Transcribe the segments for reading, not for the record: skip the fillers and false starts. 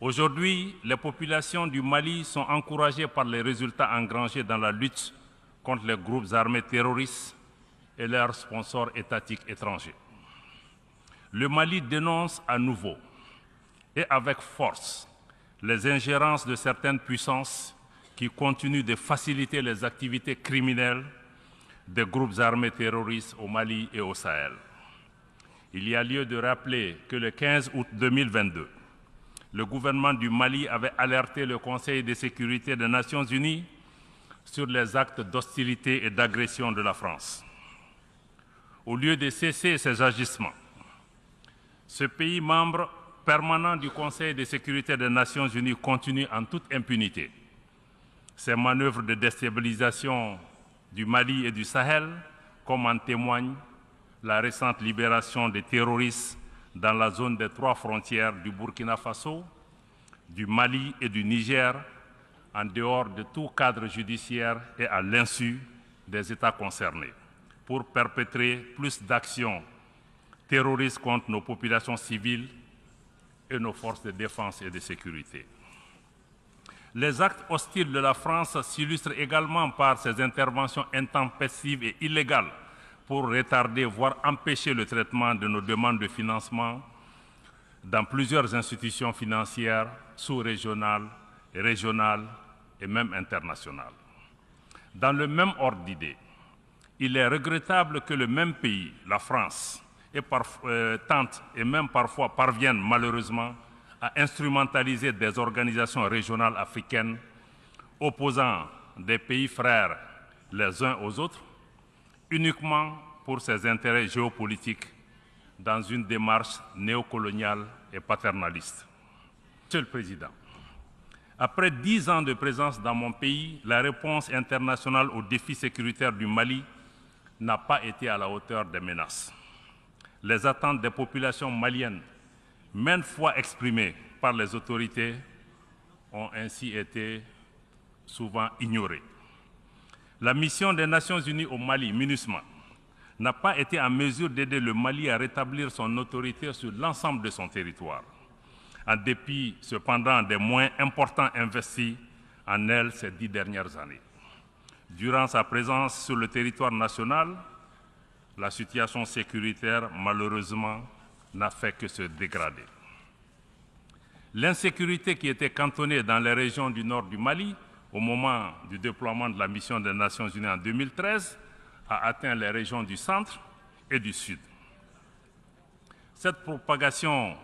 Aujourd'hui, les populations du Mali sont encouragées par les résultats engrangés dans la lutte contre les groupes armés terroristes et leurs sponsors étatiques étrangers. Le Mali dénonce à nouveau et avec force les ingérences de certaines puissances qui continuent de faciliter les activités criminelles des groupes armés terroristes au Mali et au Sahel. Il y a lieu de rappeler que le 15 août 2022, le gouvernement du Mali avait alerté le Conseil de sécurité des Nations Unies sur les actes d'hostilité et d'agression de la France. Au lieu de cesser ces agissements, ce pays membre permanent du Conseil de sécurité des Nations Unies continue en toute impunité ces manœuvres de déstabilisation du Mali et du Sahel, comme en témoigne la récente libération des terroristes dans la zone des 3 frontières du Burkina Faso, du Mali et du Niger, en dehors de tout cadre judiciaire et à l'insu des États concernés, pour perpétrer plus d'actions terroristes contre nos populations civiles et nos forces de défense et de sécurité. Les actes hostiles de la France s'illustrent également par ses interventions intempestives et illégales pour retarder, voire empêcher le traitement de nos demandes de financement dans plusieurs institutions financières sous-régionales, régionales et même internationales. Dans le même ordre d'idées, il est regrettable que le même pays, la France, tente et même parfois parvienne malheureusement à instrumentaliser des organisations régionales africaines opposant des pays frères les uns aux autres uniquement pour ses intérêts géopolitiques dans une démarche néocoloniale et paternaliste. Monsieur le Président, après 10 ans de présence dans mon pays, la réponse internationale aux défis sécuritaires du Mali n'a pas été à la hauteur des menaces. Les attentes des populations maliennes, maintes fois exprimées par les autorités, ont ainsi été souvent ignorées. La mission des Nations Unies au Mali, MINUSMA, n'a pas été en mesure d'aider le Mali à rétablir son autorité sur l'ensemble de son territoire, en dépit cependant des moyens importants investis en elle ces 10 dernières années. Durant sa présence sur le territoire national, la situation sécuritaire, malheureusement, n'a fait que se dégrader. L'insécurité qui était cantonnée dans les régions du nord du Mali au moment du déploiement de la mission des Nations Unies en 2013 a atteint les régions du centre et du sud. Cette propagation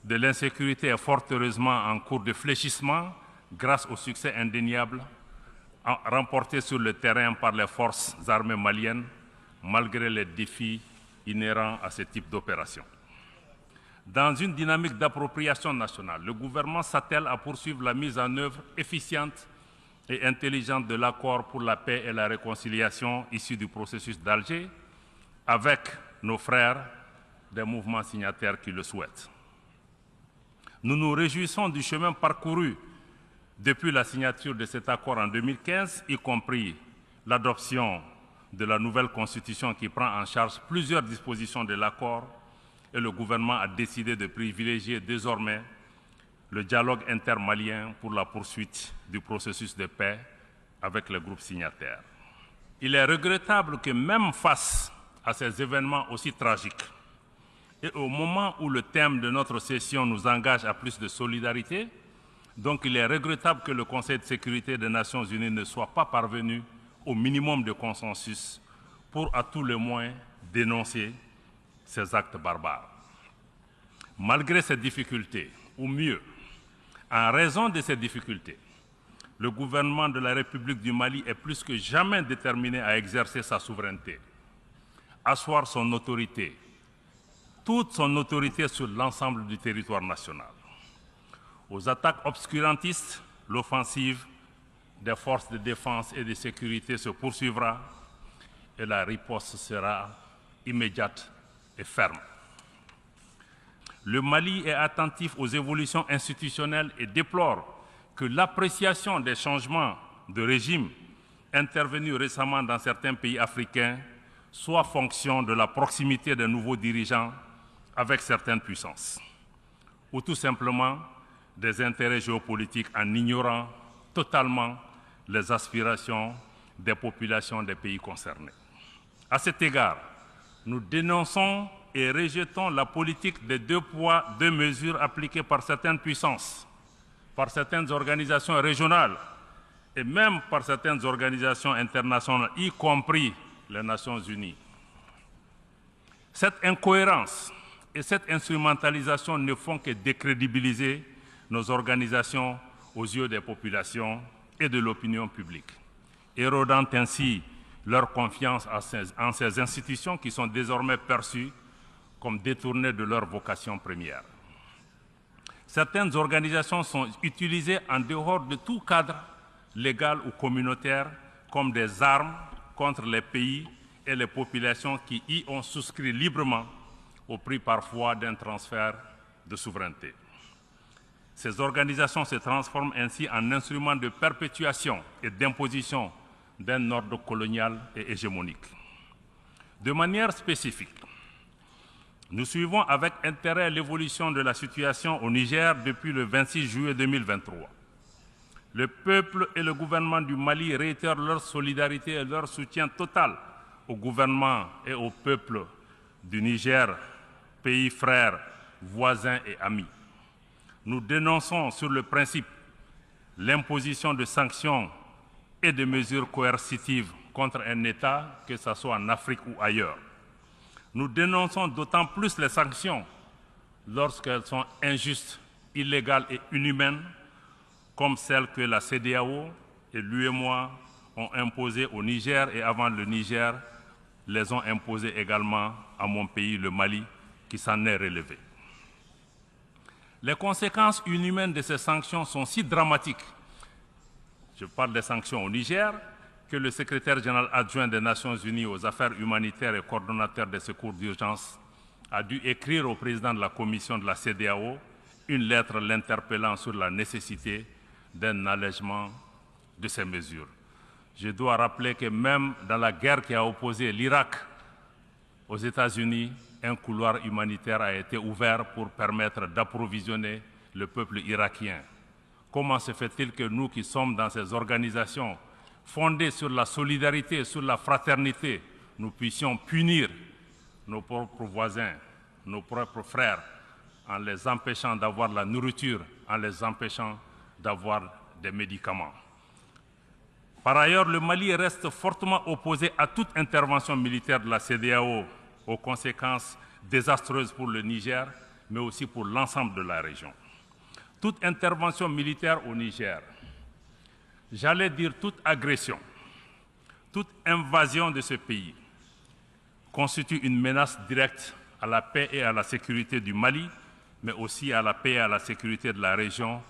de l'insécurité est fort heureusement en cours de fléchissement grâce au succès indéniable remporté sur le terrain par les forces armées maliennes, malgré les défis inhérents à ce type d'opération. Dans une dynamique d'appropriation nationale, le gouvernement s'attelle à poursuivre la mise en œuvre efficiente et intelligente de l'accord pour la paix et la réconciliation issu du processus d'Alger, avec nos frères des mouvements signataires qui le souhaitent. Nous nous réjouissons du chemin parcouru depuis la signature de cet accord en 2015, y compris l'adoption de la nouvelle constitution qui prend en charge plusieurs dispositions de l'accord, et le gouvernement a décidé de privilégier désormais le dialogue intermalien pour la poursuite du processus de paix avec les groupes signataires. Il est regrettable que même face à ces événements aussi tragiques, et au moment où le thème de notre session nous engage à plus de solidarité, donc il est regrettable que le Conseil de sécurité des Nations Unies ne soit pas parvenu au minimum de consensus pour, à tout le moins, dénoncer ces actes barbares. Malgré ces difficultés, ou mieux, en raison de ces difficultés, le gouvernement de la République du Mali est plus que jamais déterminé à exercer sa souveraineté, asseoir son autorité, toute son autorité sur l'ensemble du territoire national. Aux attaques obscurantistes, l'offensive des forces de défense et de sécurité se poursuivra et la riposte sera immédiate et ferme. Le Mali est attentif aux évolutions institutionnelles et déplore que l'appréciation des changements de régime intervenus récemment dans certains pays africains soit fonction de la proximité des nouveaux dirigeants avec certaines puissances, ou tout simplement des intérêts géopolitiques en ignorant totalement les aspirations des populations des pays concernés. À cet égard, nous dénonçons et rejetons la politique des 2 poids, 2 mesures appliquées par certaines puissances, par certaines organisations régionales et même par certaines organisations internationales, y compris les Nations Unies. Cette incohérence et cette instrumentalisation ne font que décrédibiliser nos organisations aux yeux des populations et de l'opinion publique, érodant ainsi leur confiance en ces institutions qui sont désormais perçues comme détournées de leur vocation première. Certaines organisations sont utilisées en dehors de tout cadre légal ou communautaire comme des armes contre les pays et les populations qui y ont souscrit librement au prix parfois d'un transfert de souveraineté. Ces organisations se transforment ainsi en instruments de perpétuation et d'imposition d'un ordre colonial et hégémonique. De manière spécifique, nous suivons avec intérêt l'évolution de la situation au Niger depuis le 26 juillet 2023. Le peuple et le gouvernement du Mali réitèrent leur solidarité et leur soutien total au gouvernement et au peuple du Niger, pays frères, voisins et amis. Nous dénonçons sur le principe l'imposition de sanctions et de mesures coercitives contre un État, que ce soit en Afrique ou ailleurs. Nous dénonçons d'autant plus les sanctions lorsqu'elles sont injustes, illégales et inhumaines, comme celles que la CEDEAO et l'UEMOA ont imposées au Niger et avant le Niger, les ont imposées également à mon pays, le Mali, qui s'en est relevé. Les conséquences inhumaines de ces sanctions sont si dramatiques, je parle des sanctions au Niger, que le secrétaire général adjoint des Nations Unies aux affaires humanitaires et coordonnateur des secours d'urgence a dû écrire au président de la commission de la CEDEAO une lettre l'interpellant sur la nécessité d'un allègement de ces mesures. Je dois rappeler que même dans la guerre qui a opposé l'Irak aux États-Unis, un couloir humanitaire a été ouvert pour permettre d'approvisionner le peuple irakien. Comment se fait-il que nous qui sommes dans ces organisations fondées sur la solidarité et sur la fraternité, nous puissions punir nos propres voisins, nos propres frères, en les empêchant d'avoir la nourriture, en les empêchant d'avoir des médicaments. Par ailleurs, le Mali reste fortement opposé à toute intervention militaire de la CEDEAO aux conséquences désastreuses pour le Niger, mais aussi pour l'ensemble de la région. Toute intervention militaire au Niger, j'allais dire toute agression, toute invasion de ce pays, constitue une menace directe à la paix et à la sécurité du Mali, mais aussi à la paix et à la sécurité de la région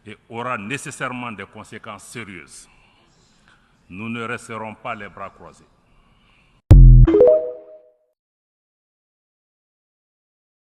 et aura nécessairement des conséquences sérieuses. Nous ne resterons pas les bras croisés.